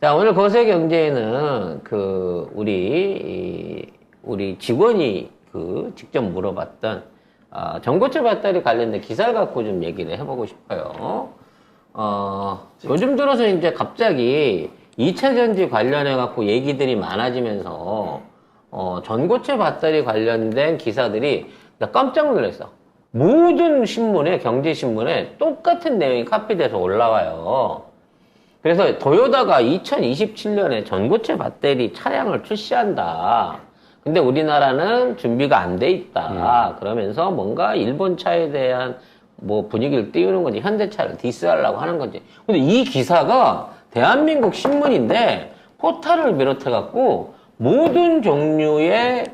자, 오늘 거세 경제에는 우리 직원이 직접 물어봤던, 전고체 배터리 관련된 기사를 갖고 좀 얘기를 해보고 싶어요. 요즘 들어서 이제 갑자기 2차 전지 관련해 갖고 얘기들이 많아지면서, 전고체 배터리 관련된 기사들이 나 깜짝 놀랐어. 모든 신문에, 경제신문에 똑같은 내용이 카피돼서 올라와요. 그래서 도요타가 2027년에 전고체 배터리 차량을 출시한다. 근데 우리나라는 준비가 안 돼 있다. 그러면서 뭔가 일본 차에 대한 뭐 분위기를 띄우는 건지 현대차를 디스하려고 하는 건지. 근데 이 기사가 대한민국 신문인데 포탈을 비롯해 갖고 모든 종류의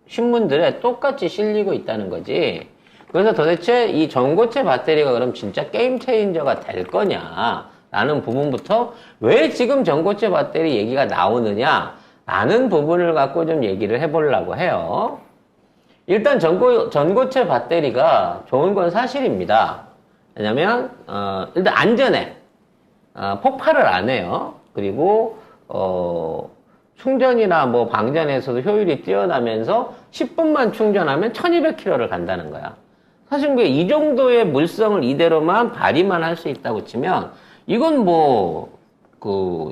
신문들에 똑같이 실리고 있다는 거지. 그래서 도대체 이 전고체 배터리가 그럼 진짜 게임 체인저가 될 거냐? 라는 부분부터 왜 지금 전고체 배터리 얘기가 나오느냐? 라는 부분을 갖고 좀 얘기를 해보려고 해요. 일단 전고체 배터리가 좋은 건 사실입니다. 왜냐면, 일단 안전해. 폭발을 안 해요. 그리고, 충전이나 뭐 방전에서도 효율이 뛰어나면서 10분만 충전하면 1200km를 간다는 거야. 사실 이 정도의 물성을 이대로만 발휘만 할 수 있다고 치면 이건 뭐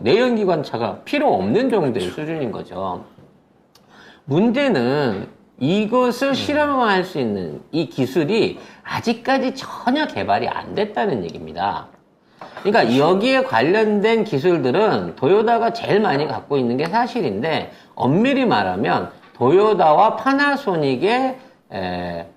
내연기관차가 필요 없는 정도의 수준인 거죠. 문제는 이것을 실험할 수 있는 이 기술이 아직까지 전혀 개발이 안 됐다는 얘기입니다. 그러니까 여기에 관련된 기술들은 도요타가 제일 많이 갖고 있는 게 사실인데 엄밀히 말하면 도요타와 파나소닉의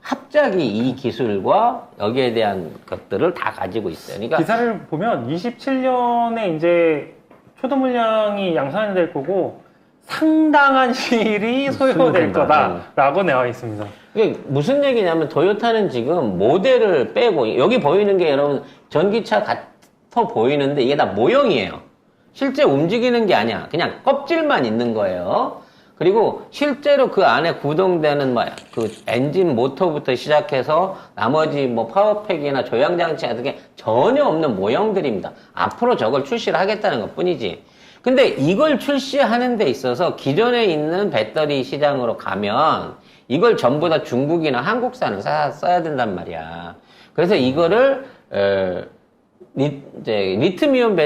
합작이 이 기술과 여기에 대한 것들을 다 가지고 있어요. 그러니까 기사를 보면 27년에 이제 초도 물량이 양산될 거고 상당한 시일이 소요될 거다라고 나와 있습니다. 이게 무슨 얘기냐면 도요타는 지금 모델을 빼고 여기 보이는 게 여러분 전기차 같아 보이는데 이게 다 모형이에요. 실제 움직이는 게 아니야. 그냥 껍질만 있는 거예요. 그리고 실제로 그 안에 구동되는 엔진 모터부터 시작해서 나머지 뭐 파워팩이나 조향장치 같은 게 전혀 없는 모형들입니다. 앞으로 저걸 출시를 하겠다는 것 뿐이지. 근데 이걸 출시하는 데 있어서 기존에 있는 배터리 시장으로 가면 이걸 전부 다 중국이나 한국산을 써야 된단 말이야. 그래서 이거를 리튬이온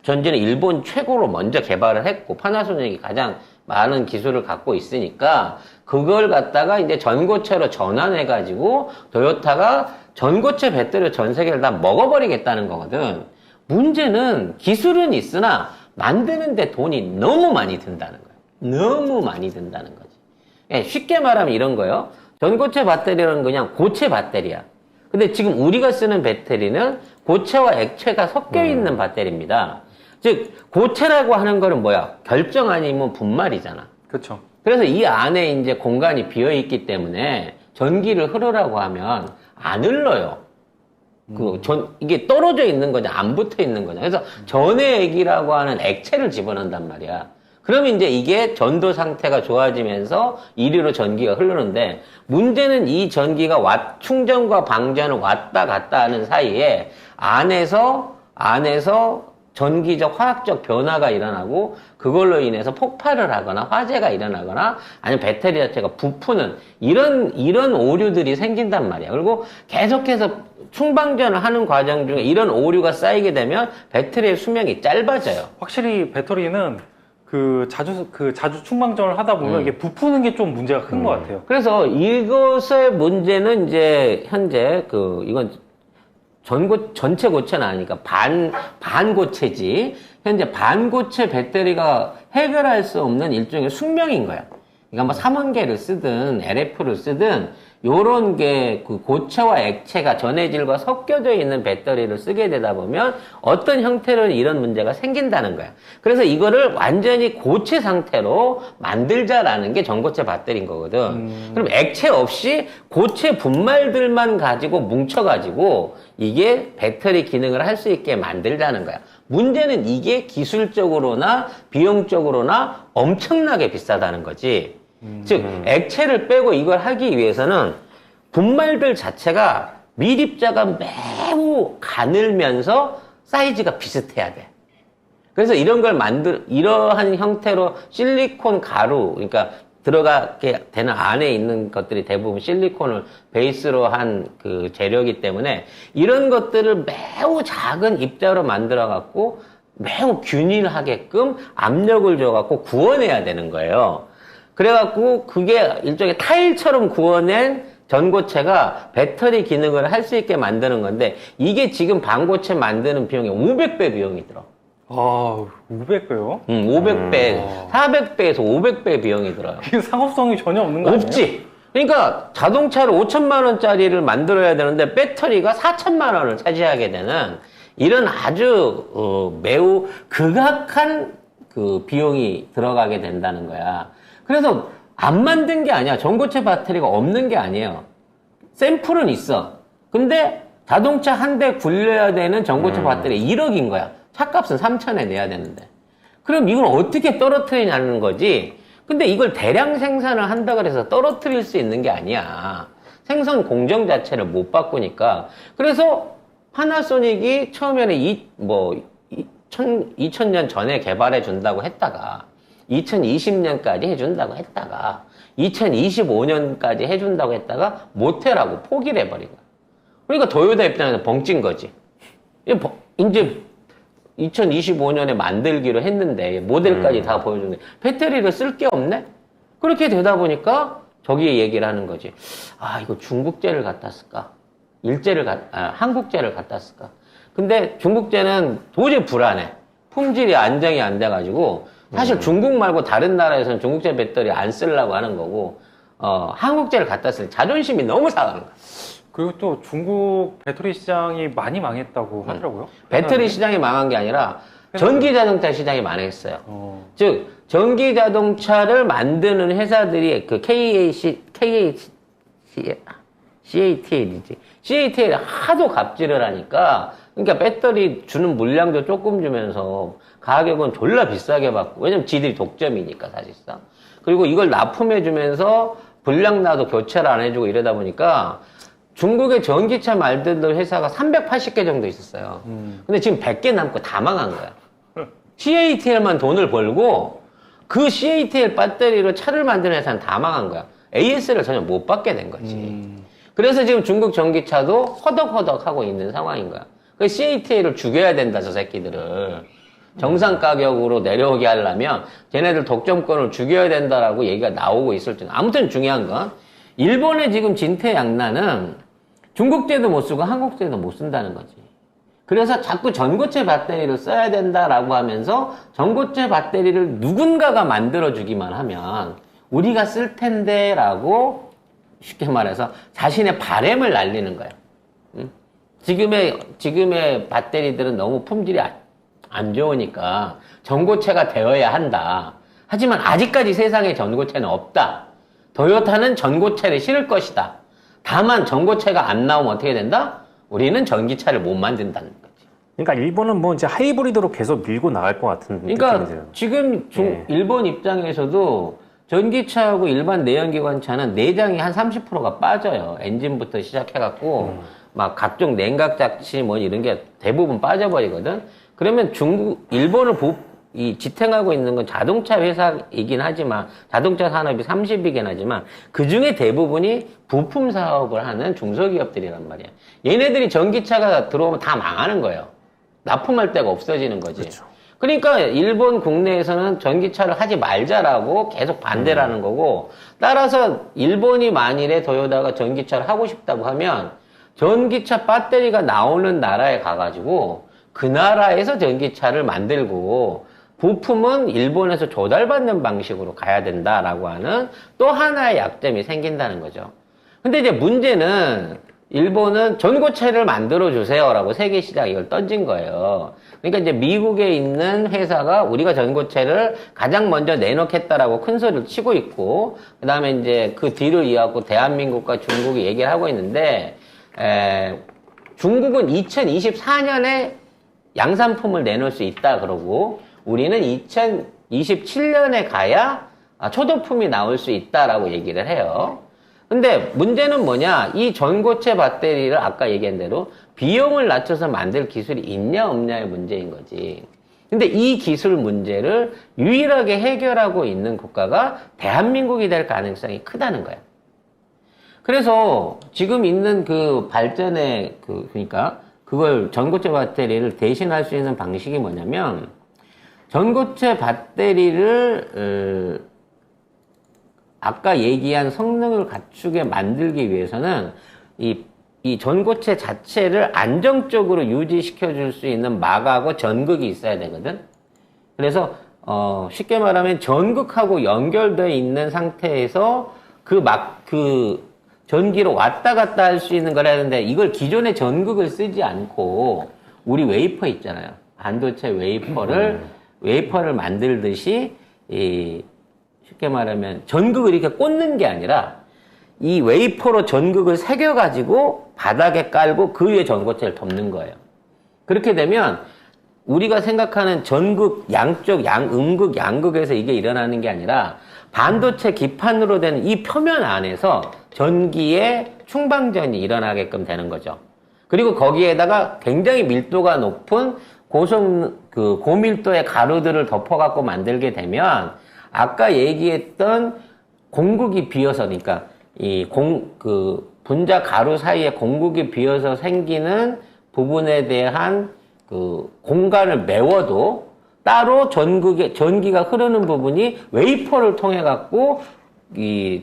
전지는 일본 최고로 먼저 개발을 했고 파나소닉이 가장 많은 기술을 갖고 있으니까 그걸 갖다가 이제 전고체로 전환해가지고 도요타가 전고체 배터리 전 세계를 다 먹어버리겠다는 거거든. 문제는 기술은 있으나 만드는데 돈이 너무 많이 든다는 거예요. 너무 많이 든다는 거지. 쉽게 말하면 이런 거예요. 전고체 배터리는 그냥 고체 배터리야. 근데 지금 우리가 쓰는 배터리는 고체와 액체가 섞여 있는 배터리입니다. 즉 고체라고 하는 거는 뭐야? 결정 아니면 분말이잖아. 그렇죠. 그래서 이 안에 이제 공간이 비어 있기 때문에 전기를 흐르라고 하면 안 흘러요. 이게 떨어져 있는 거냐, 안 붙어 있는 거냐. 그래서 전해액이라고 하는 액체를 집어넣는단 말이야. 그러면 이제 이게 전도 상태가 좋아지면서 이리로 전기가 흐르는데 문제는 이 전기가 충전과 방전을 왔다 갔다 하는 사이에 안에서 전기적 화학적 변화가 일어나고 그걸로 인해서 폭발을 하거나 화재가 일어나거나 아니면 배터리 자체가 부푸는 이런 오류들이 생긴단 말이야. 그리고 계속해서 충방전을 하는 과정 중에 이런 오류가 쌓이게 되면 배터리의 수명이 짧아져요. 확실히 배터리는 자주 충방전을 하다 보면 이게 부푸는 게 좀 문제가 큰 것 같아요. 그래서 이것의 문제는 이제 현재 이건 전체 고체는 아니니까 반고체지. 현재 반고체 배터리가 해결할 수 없는 일종의 숙명인 거야. 그러니까 뭐 3원계를 쓰든 LF를 쓰든 요런 게 고체와 액체가 전해질과 섞여져 있는 배터리를 쓰게 되다 보면 어떤 형태로 이런 문제가 생긴다는 거야. 그래서 이거를 완전히 고체 상태로 만들자라는 게 전고체 배터리인 거거든. 그럼 액체 없이 고체 분말들만 가지고 뭉쳐가지고 이게 배터리 기능을 할 수 있게 만들자는 거야. 문제는 이게 기술적으로나 비용적으로나 엄청나게 비싸다는 거지. 즉 액체를 빼고 이걸 하기 위해서는 분말들 자체가 밀입자가 매우 가늘면서 사이즈가 비슷해야 돼. 그래서 이런 걸 이러한 형태로 실리콘 가루, 그러니까 들어가게 되는 안에 있는 것들이 대부분 실리콘을 베이스로 한 그 재료이기 때문에 이런 것들을 매우 작은 입자로 만들어 갖고 매우 균일하게끔 압력을 줘 갖고 구워내야 되는 거예요. 그래 갖고 그게 일종의 타일처럼 구워낸 전고체가 배터리 기능을 할 수 있게 만드는 건데 이게 지금 반고체 만드는 비용이 500배 비용이 들어. 아, 500배요? 500배, 400배에서 500배 비용이 들어요. 이게 상업성이 전혀 없는 거 아니에요? 없지. 그러니까 자동차를 5천만 원짜리를 만들어야 되는데 배터리가 4천만 원을 차지하게 되는 이런 아주 매우 극악한 그 비용이 들어가게 된다는 거야. 그래서 안 만든 게 아니야. 전고체 배터리가 없는 게 아니에요. 샘플은 있어. 근데 자동차 한 대 굴려야 되는 전고체 배터리 1억인 거야. 차값은 3천에 내야 되는데. 그럼 이걸 어떻게 떨어뜨리냐는 거지. 근데 이걸 대량 생산을 한다 그래서 떨어뜨릴 수 있는 게 아니야. 생산 공정 자체를 못 바꾸니까. 그래서 파나소닉이 처음에는 2000년 전에 개발해 준다고 했다가 2020년까지 해준다고 했다가 2025년까지 해준다고 했다가 못해라고 포기를 해버린 거야. 그러니까 도요타 입장에서 벙찐 거지. 이제 2025년에 만들기로 했는데 모델까지 다 보여주는데 배터리를 쓸 게 없네? 그렇게 되다 보니까 저기에 얘기를 하는 거지. 아, 이거 중국제를 갖다 쓸까? 한국제를 갖다 쓸까? 근데 중국제는 도저히 불안해. 품질이 안정이 안 돼가지고 사실 중국 말고 다른 나라에서는 중국제 배터리 안 쓰려고 하는 거고 한국제를 갖다 쓰니 자존심이 너무 상하는 거야. 그리고 또 중국 배터리 시장이 많이 망했다고 하더라고요. 배터리 시장이 망한 게 아니라 전기 자동차 시장이 망했어요. 즉 전기 자동차를 만드는 회사들이 그 CATL이지 하도 갑질을 하니까 그러니까 배터리 주는 물량도 조금 주면서 가격은 졸라 비싸게 받고 왜냐면 지들이 독점이니까 사실상 그리고 이걸 납품해 주면서 불량 나도 교체를 안 해주고 이러다 보니까 중국의 전기차 만드는 회사가 380개 정도 있었어요. 근데 지금 100개 남고 다 망한 거야. CATL만 돈을 벌고 그 CATL 배터리로 차를 만드는 회사는 다 망한 거야. AS를 전혀 못 받게 된 거지. 그래서 지금 중국 전기차도 허덕허덕 하고 있는 상황인 거야. 그 CATL을 죽여야 된다, 저 새끼들을. 정상 가격으로 내려오게 하려면 걔네들 독점권을 죽여야 된다라고 얘기가 나오고 있을 줄. 아무튼 중요한 건 일본의 지금 진퇴양난은 중국제도 못 쓰고 한국제도 못 쓴다는 거지. 그래서 자꾸 전고체 배터리를 써야 된다라고 하면서 전고체 배터리를 누군가가 만들어주기만 하면 우리가 쓸 텐데 라고 쉽게 말해서 자신의 바램을 날리는 거예요. 지금의 배터리들은 너무 품질이 안 좋으니까 전고체가 되어야 한다. 하지만 아직까지 세상에 전고체는 없다. 도요타는 전고체를 실을 것이다. 다만 전고체가 안 나오면 어떻게 된다? 우리는 전기차를 못 만든다는 거지. 그러니까 일본은 뭐 이제 하이브리드로 계속 밀고 나갈 것 같은 그러니까 느낌이 들어요. 지금 예. 일본 입장에서도 전기차하고 일반 내연기관차는 내장이 한 30%가 빠져요. 엔진부터 시작해갖고 막 각종 냉각 장치 뭐 이런 게 대부분 빠져버리거든. 그러면 일본을 지탱하고 있는 건 자동차 회사이긴 하지만 자동차 산업이 30이긴 하지만 그 중에 대부분이 부품 사업을 하는 중소기업들이란 말이야. 얘네들이 전기차가 들어오면 다 망하는 거예요. 납품할 데가 없어지는 거지. 그렇죠. 그러니까 일본 국내에서는 전기차를 하지 말자라고 계속 반대를 하는 거고 따라서 일본이 만일에 도요타가 전기차를 하고 싶다고 하면 전기차 배터리가 나오는 나라에 가가지고 그 나라에서 전기차를 만들고 부품은 일본에서 조달받는 방식으로 가야 된다라고 하는 또 하나의 약점이 생긴다는 거죠. 근데 이제 문제는 일본은 전고체를 만들어주세요라고 세계 시장에 이걸 던진 거예요. 그러니까 이제 미국에 있는 회사가 우리가 전고체를 가장 먼저 내놓겠다라고 큰 소리를 치고 있고, 그 다음에 이제 그 뒤를 이어갖고 대한민국과 중국이 얘기를 하고 있는데, 중국은 2024년에 양산품을 내놓을 수 있다 그러고, 우리는 2027년에 가야 초도품이 나올 수 있다라고 얘기를 해요. 근데 문제는 뭐냐? 이 전고체 배터리를 아까 얘기한 대로 비용을 낮춰서 만들 기술이 있냐 없냐의 문제인 거지. 근데 이 기술 문제를 유일하게 해결하고 있는 국가가 대한민국이 될 가능성이 크다는 거야. 그래서 지금 있는 그 발전의 그러니까 그걸 전고체 배터리를 대신할 수 있는 방식이 뭐냐면 전고체 배터리를 아까 얘기한 성능을 갖추게 만들기 위해서는 이 전고체 자체를 안정적으로 유지시켜 줄 수 있는 막하고 전극이 있어야 되거든. 그래서 쉽게 말하면 전극하고 연결되어 있는 상태에서 그 전기로 왔다 갔다 할 수 있는 걸 해야 되는데 이걸 기존의 전극을 쓰지 않고 우리 웨이퍼 있잖아요. 반도체 웨이퍼를 만들듯이 쉽게 말하면 전극을 이렇게 꽂는 게 아니라 이 웨이퍼로 전극을 새겨가지고 바닥에 깔고 그 위에 전고체를 덮는 거예요. 그렇게 되면 우리가 생각하는 전극, 음극, 양극에서 이게 일어나는 게 아니라 반도체 기판으로 된 이 표면 안에서 전기의 충방전이 일어나게끔 되는 거죠. 그리고 거기에다가 굉장히 밀도가 높은 고밀도의 가루들을 덮어갖고 만들게 되면 아까 얘기했던 공극이 비어서, 그러니까 분자 가루 사이에 공극이 비어서 생기는 부분에 대한 공간을 메워도 따로 전기가 흐르는 부분이 웨이퍼를 통해 갖고 이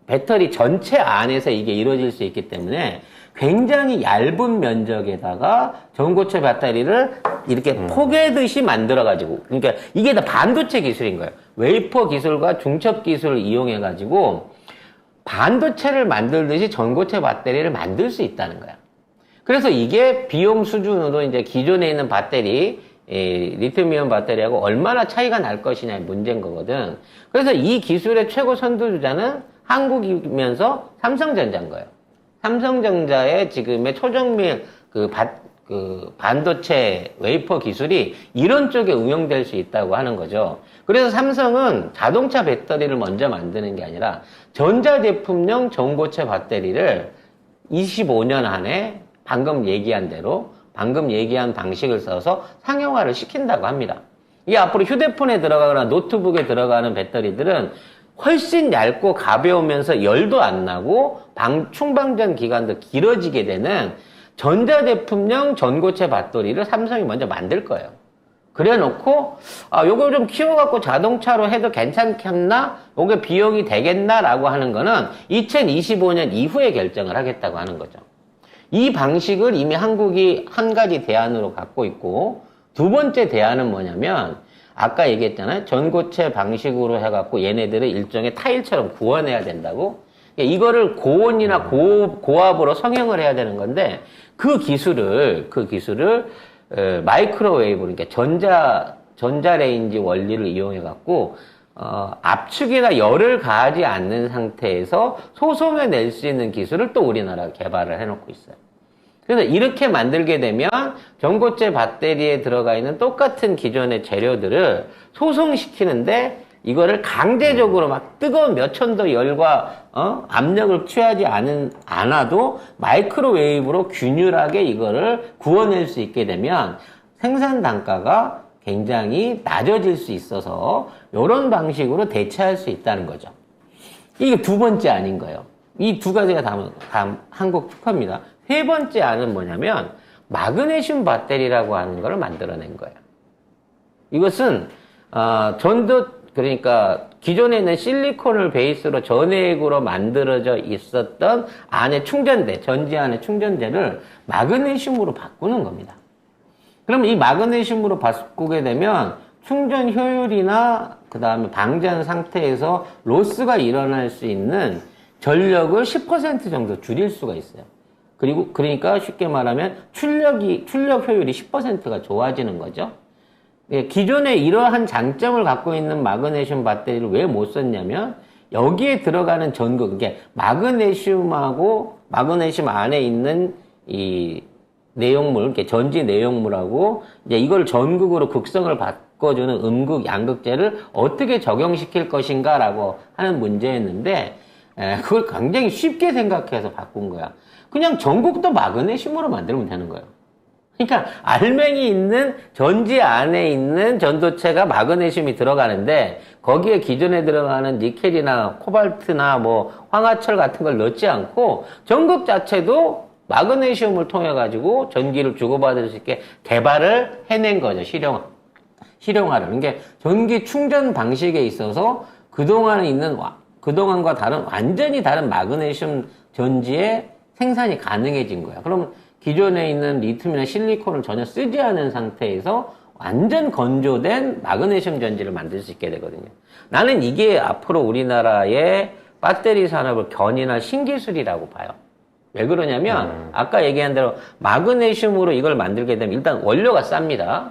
배터리 전체 안에서 이게 이루어질 수 있기 때문에 굉장히 얇은 면적에다가 전고체 배터리를 이렇게 포개듯이 만들어가지고, 그러니까 이게 다 반도체 기술인 거예요. 웨이퍼 기술과 중첩 기술을 이용해가지고 반도체를 만들듯이 전고체 배터리를 만들 수 있다는 거야. 그래서 이게 비용 수준으로 이제 기존에 있는 배터리, 리튬이온 배터리하고 얼마나 차이가 날 것이냐의 문제인 거거든. 그래서 이 기술의 최고 선두주자는 한국이면서 삼성전자인 거예요. 삼성전자의 지금의 초정밀 반도체 웨이퍼 기술이 이런 쪽에 응용될 수 있다고 하는 거죠. 그래서 삼성은 자동차 배터리를 먼저 만드는 게 아니라 전자제품용 전고체 배터리를 25년 안에 방금 얘기한 방식을 써서 상용화를 시킨다고 합니다. 이게 앞으로 휴대폰에 들어가거나 노트북에 들어가는 배터리들은 훨씬 얇고 가벼우면서 열도 안 나고 충방전 기간도 길어지게 되는 전자제품용 전고체 배터리를 삼성이 먼저 만들 거예요. 그래 놓고 요걸 좀 키워갖고 자동차로 해도 괜찮겠나? 요게 비용이 되겠나라고 하는 거는 2025년 이후에 결정을 하겠다고 하는 거죠. 이 방식을 이미 한국이 한 가지 대안으로 갖고 있고, 두 번째 대안은 뭐냐면 아까 얘기했잖아요. 전고체 방식으로 해갖고 얘네들을 일종의 타일처럼 구워내야 된다고. 이거를 고온이나 고압으로 성형을 해야 되는 건데 그 기술을 마이크로웨이브, 그러니까 전자레인지 원리를 이용해갖고 압축이나 열을 가하지 않는 상태에서 소송해 낼 수 있는 기술을 또 우리나라가 개발을 해놓고 있어요. 그래서 이렇게 만들게 되면 전고체 배터리에 들어가 있는 똑같은 기존의 재료들을 소송시키는데 이거를 강제적으로 막 뜨거운 몇천도 열과 압력을 취하지 않아도 마이크로웨이브로 균일하게 이거를 구워낼 수 있게 되면 생산 단가가 굉장히 낮아질 수 있어서 이런 방식으로 대체할 수 있다는 거죠. 이게 두 번째 아닌 거예요. 이 두 가지가 다음 한국 특허입니다. 세 번째 안은 뭐냐면 마그네슘 배터리라고 하는 걸 만들어낸 거예요. 이것은 그러니까 기존에 있는 실리콘을 베이스로 전해액으로 만들어져 있었던 전지 안의 충전대를 마그네슘으로 바꾸는 겁니다. 그럼 이 마그네슘으로 바꾸게 되면 충전 효율이나 그 다음에 방전 상태에서 로스가 일어날 수 있는 전력을 10% 정도 줄일 수가 있어요. 그러니까 쉽게 말하면 출력 효율이 10%가 좋아지는 거죠. 기존에 이러한 장점을 갖고 있는 마그네슘 배터리를 왜 못 썼냐면 여기에 들어가는 전극, 이게 마그네슘 안에 있는 이 내용물, 이렇게 전지 내용물하고 이제 이걸 전극으로 극성을 바꿔주는 음극, 양극재를 어떻게 적용시킬 것인가라고 하는 문제였는데 그걸 굉장히 쉽게 생각해서 바꾼 거야. 그냥 전극도 마그네슘으로 만들면 되는 거예요. 그러니까 알맹이 있는 전지 안에 있는 전도체가 마그네슘이 들어가는데 거기에 기존에 들어가는 니켈이나 코발트나 뭐 황화철 같은 걸 넣지 않고 전극 자체도 마그네슘을 통해 가지고 전기를 주고받을 수 있게 개발을 해낸 거죠. 실용화를. 그러니까 전기 충전 방식에 있어서 그동안과 다른 완전히 다른 마그네슘 전지의 생산이 가능해진 거야. 그럼 기존에 있는 리튬이나 실리콘을 전혀 쓰지 않은 상태에서 완전 건조된 마그네슘 전지를 만들 수 있게 되거든요. 나는 이게 앞으로 우리나라의 배터리 산업을 견인할 신기술이라고 봐요. 왜 그러냐면 아까 얘기한 대로 마그네슘으로 이걸 만들게 되면 일단 원료가 쌉니다.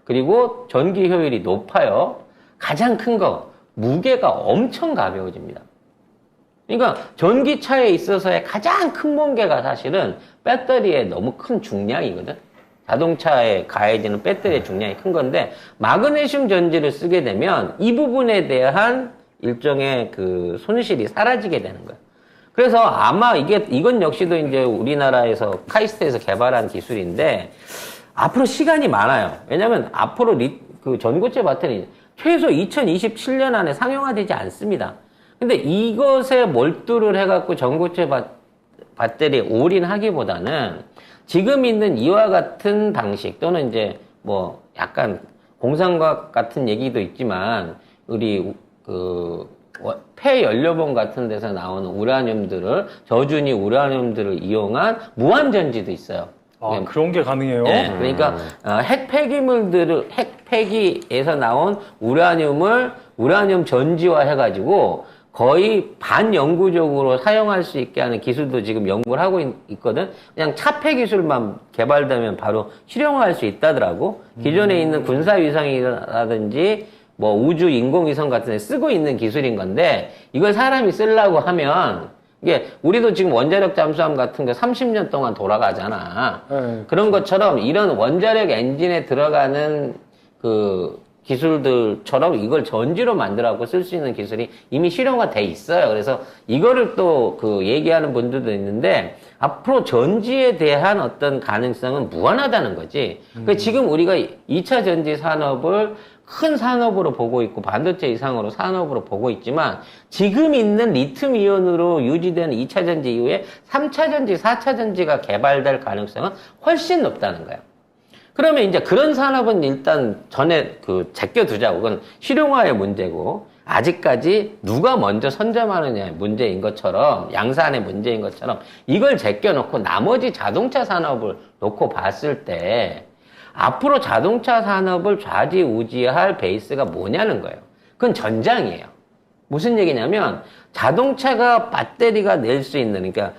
그리고 전기 효율이 높아요. 가장 큰 거, 무게가 엄청 가벼워집니다. 그러니까 전기차에 있어서의 가장 큰 문제가 사실은 배터리의 너무 큰 중량이거든. 자동차에 가해지는 배터리의 중량이 큰 건데 마그네슘 전지를 쓰게 되면 이 부분에 대한 일종의 그 손실이 사라지게 되는 거예요. 그래서 아마 이건 역시도 이제 우리나라에서 카이스트에서 개발한 기술인데 앞으로 시간이 많아요. 왜냐면 앞으로 그 전고체 배터리 최소 2027년 안에 상용화되지 않습니다. 근데 이것에 몰두를 해갖고 전고체 배터리에 올인하기보다는 지금 있는 이와 같은 방식 또는 이제 뭐 약간 공상과학 같은 얘기도 있지만 우리 폐연료봉 같은 데서 나오는 우라늄들을 저준위 우라늄들을 이용한 무한전지도 있어요. 아, 그런 게 가능해요? 네, 그러니까 핵폐기에서 나온 우라늄 전지화 해가지고 거의 반영구적으로 사용할 수 있게 하는 기술도 지금 연구를 하고 있거든. 그냥 차폐 기술만 개발되면 바로 실용화할 수 있다더라고. 기존에 있는 군사위성이라든지 뭐 우주 인공위성 같은 데 쓰고 있는 기술인 건데 이걸 사람이 쓰려고 하면 이게 우리도 지금 원자력 잠수함 같은 거 30년 동안 돌아가잖아. 네. 그런 것처럼 이런 원자력 엔진에 들어가는 그 기술들처럼 이걸 전지로 만들어갖고 쓸 수 있는 기술이 이미 실용화돼 있어요. 그래서 이거를 또 그 얘기하는 분들도 있는데 앞으로 전지에 대한 어떤 가능성은 무한하다는 거지. 그러니까 지금 우리가 2차 전지 산업을 큰 산업으로 보고 있고 반도체 이상으로 산업으로 보고 있지만 지금 있는 리튬 이온으로 유지되는 2차 전지 이후에 3차 전지, 4차 전지가 개발될 가능성은 훨씬 높다는 거예요. 그러면 이제 그런 산업은 일단 전에 제껴두자고. 그건 실용화의 문제고, 아직까지 누가 먼저 선점하느냐의 문제인 것처럼, 양산의 문제인 것처럼, 이걸 제껴놓고 나머지 자동차 산업을 놓고 봤을 때, 앞으로 자동차 산업을 좌지우지할 베이스가 뭐냐는 거예요. 그건 전장이에요. 무슨 얘기냐면, 자동차가 배터리가 낼 수 있는, 그러니까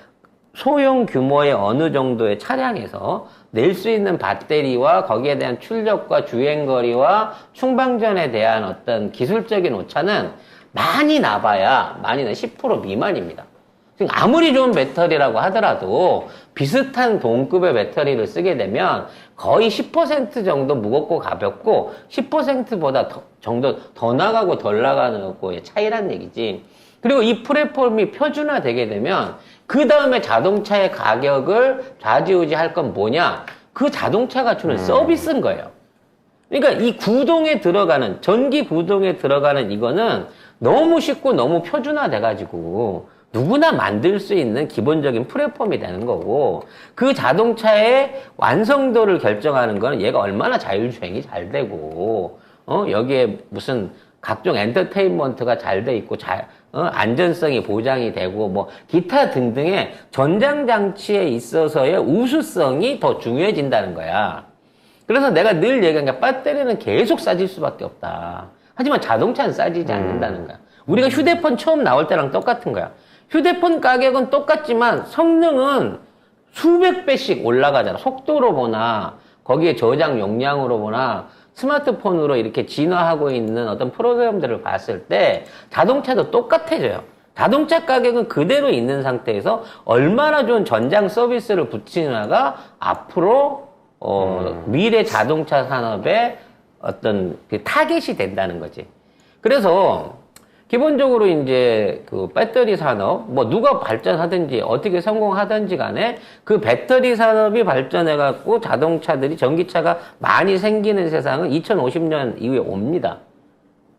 소형 규모의 어느 정도의 차량에서 낼 수 있는 배터리와 거기에 대한 출력과 주행거리와 충방전에 대한 어떤 기술적인 오차는 많이 나봐야 10% 미만입니다. 아무리 좋은 배터리라고 하더라도 비슷한 동급의 배터리를 쓰게 되면 거의 10% 정도 무겁고 가볍고 10%보다 정도 더 나가고 덜 나가는 거의 차이란 얘기지. 그리고 이 플랫폼이 표준화되게 되면 그 다음에 자동차의 가격을 좌지우지할 건 뭐냐? 그 자동차가 주는 서비스인 거예요. 그러니까 이 구동에 들어가는, 전기 구동에 들어가는 이거는 너무 쉽고 너무 표준화돼가지고 누구나 만들 수 있는 기본적인 플랫폼이 되는 거고 그 자동차의 완성도를 결정하는 거는 얘가 얼마나 자율주행이 잘 되고 여기에 무슨 각종 엔터테인먼트가 잘 돼 있고 안전성이 보장이 되고 뭐 기타 등등의 전장장치에 있어서의 우수성이 더 중요해진다는 거야. 그래서 내가 늘 얘기하는 게 배터리는 계속 싸질 수밖에 없다. 하지만 자동차는 싸지지 않는다는 거야. 우리가 휴대폰 처음 나올 때랑 똑같은 거야. 휴대폰 가격은 똑같지만 성능은 수백 배씩 올라가잖아. 속도로 보나 거기에 저장 용량으로 보나 스마트폰으로 이렇게 진화하고 있는 어떤 프로그램들을 봤을 때 자동차도 똑같아져요. 자동차 가격은 그대로 있는 상태에서 얼마나 좋은 전장 서비스를 붙이느냐가 앞으로 미래 자동차 산업의 어떤 그 타겟이 된다는 거지. 그래서 기본적으로 이제 그 배터리 산업, 뭐 누가 발전하든지 어떻게 성공하든지 간에 그 배터리 산업이 발전해갖고 자동차들이 전기차가 많이 생기는 세상은 2050년 이후에 옵니다.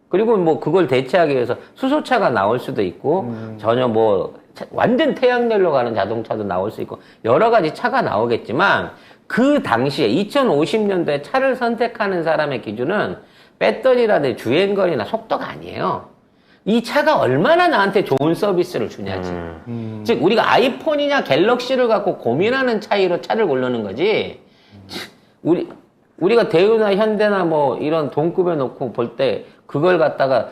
그리고 뭐 그걸 대체하기 위해서 수소차가 나올 수도 있고 전혀 뭐 완전 태양열로 가는 자동차도 나올 수 있고 여러 가지 차가 나오겠지만 그 당시에 2050년도에 차를 선택하는 사람의 기준은 배터리라든지 주행거리나 속도가 아니에요. 이 차가 얼마나 나한테 좋은 서비스를 주냐지. 즉 우리가 아이폰이냐 갤럭시를 갖고 고민하는 차이로 차를 고르는 거지. 우리가 대우나 현대나 뭐 이런 동급에 놓고 볼 때 그걸 갖다가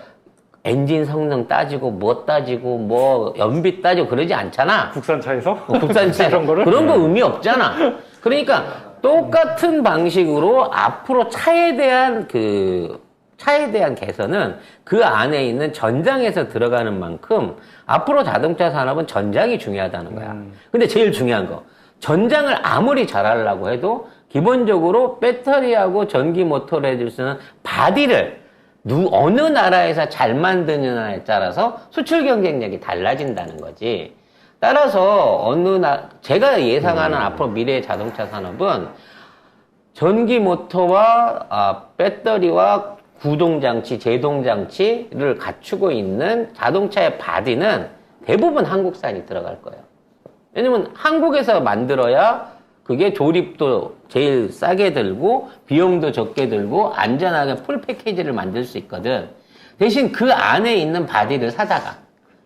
엔진 성능 따지고 뭐 따지고 뭐 연비 따지고 그러지 않잖아. 국산차에서? 국산차 이런 거를? 그런 거 의미 없잖아. 그러니까 똑같은 방식으로 앞으로 차에 대한 개선은 그 안에 있는 전장에서 들어가는 만큼 앞으로 자동차 산업은 전장이 중요하다는 거야. 근데 제일 중요한 거, 전장을 아무리 잘하려고 해도 기본적으로 배터리하고 전기 모터를 해줄 수 있는 바디를 어느 나라에서 잘 만드느냐에 따라서 수출 경쟁력이 달라진다는 거지. 따라서 제가 예상하는 앞으로 미래의 자동차 산업은 전기 모터와 배터리와 구동장치, 제동장치를 갖추고 있는 자동차의 바디는 대부분 한국산이 들어갈 거예요. 왜냐면 한국에서 만들어야 그게 조립도 제일 싸게 들고 비용도 적게 들고 안전하게 풀 패키지를 만들 수 있거든. 대신 그 안에 있는 바디를 사다가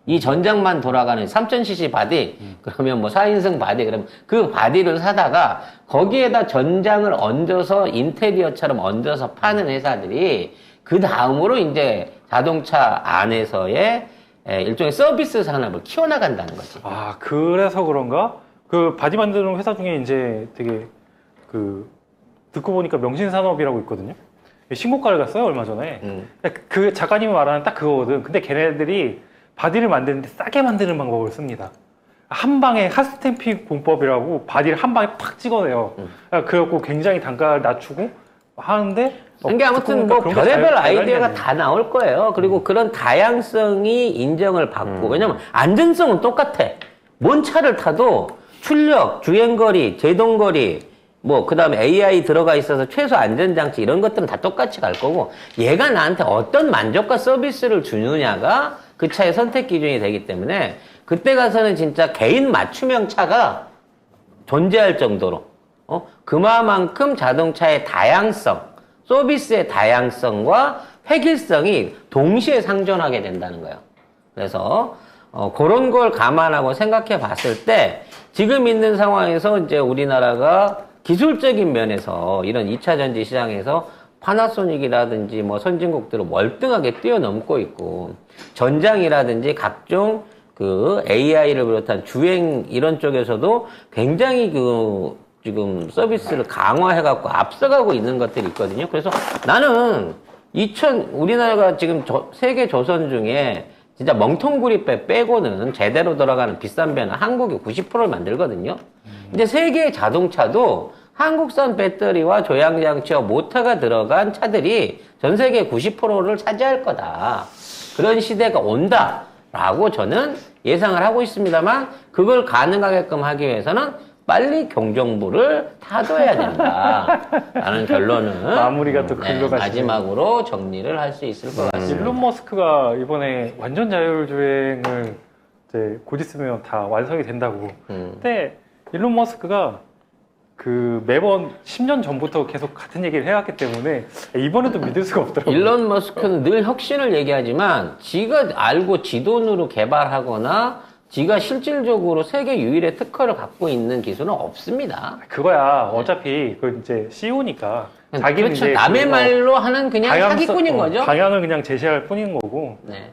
이 전장만 돌아가는 3000cc 바디, 그러면 뭐 4인승 바디, 그러면 그 바디를 사다가 거기에다 전장을 얹어서 인테리어처럼 얹어서 파는 회사들이 그 다음으로 이제 자동차 안에서의 일종의 서비스 산업을 키워나간다는 거지. 아, 그래서 그런가? 그 바디 만드는 회사 중에 이제 되게 듣고 보니까 명신산업이라고 있거든요. 신고가를 갔어요, 얼마 전에. 그 작가님이 말하는 딱 그거거든. 근데 걔네들이 바디를 만드는데 싸게 만드는 방법을 씁니다. 한 방에 핫스탬핑 공법이라고 바디를 한 방에 팍 찍어내요. 그래갖고 굉장히 단가를 낮추고 하는데 이게 아무튼 뭐 별의별 아이디어가 다 나올 거예요. 그리고 그런 다양성이 인정을 받고, 왜냐면 안전성은 똑같아. 뭔 차를 타도 출력, 주행거리, 제동거리, 뭐 그 다음에 AI 들어가 있어서 최소 안전장치 이런 것들은 다 똑같이 갈 거고, 얘가 나한테 어떤 만족과 서비스를 주느냐가 그 차의 선택 기준이 되기 때문에 그때 가서는 진짜 개인 맞춤형 차가 존재할 정도로 그만큼 자동차의 다양성, 서비스의 다양성과 획일성이 동시에 상존하게 된다는 거예요. 그래서 그런 걸 감안하고 생각해 봤을 때 지금 있는 상황에서 이제 우리나라가 기술적인 면에서 이런 2차 전지 시장에서 파나소닉이라든지 뭐 선진국들을 월등하게 뛰어넘고 있고, 전장이라든지 각종 그 AI를 비롯한 주행 이런 쪽에서도 굉장히 지금 서비스를 강화해갖고 앞서가고 있는 것들이 있거든요. 그래서 나는 우리나라가 지금 세계 조선 중에 진짜 멍텅구리 빼고는 제대로 돌아가는 비싼 배는 한국이 90%를 만들거든요. 이제 세계의 자동차도 한국산 배터리와 조향장치와 모터가 들어간 차들이 전 세계 90%를 차지할 거다. 그런 시대가 온다라고 저는 예상을 하고 있습니다만, 그걸 가능하게끔 하기 위해서는 빨리 경정부를 타도해야 된다라는 결론은 마무리가 또 글로 가시네요. 마지막으로 정리를 할 수 있을 것 같습니다. 일론 머스크가 이번에 완전 자율주행을 이제 곧 있으면 다 완성이 된다고. 근데 일론 머스크가 매번 10년 전부터 계속 같은 얘기를 해왔기 때문에 이번에도 믿을 수가 없더라고요. 일론 머스크는 늘 혁신을 얘기하지만 지가 알고 지 돈으로 개발하거나 지가 실질적으로 세계 유일의 특허를 갖고 있는 기술은 없습니다. 그거야. 어차피 이제 CEO니까 자기는 그렇죠. 이제 남의 말로 하는 그냥 사기꾼인 거죠. 방향을 그냥 제시할 뿐인 거고. 네.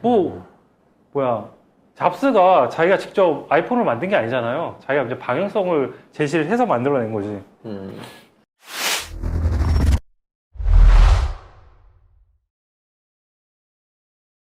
잡스가 자기가 직접 아이폰을 만든 게 아니잖아요. 자기가 이제 방향성을 제시를 해서 만들어낸 거지.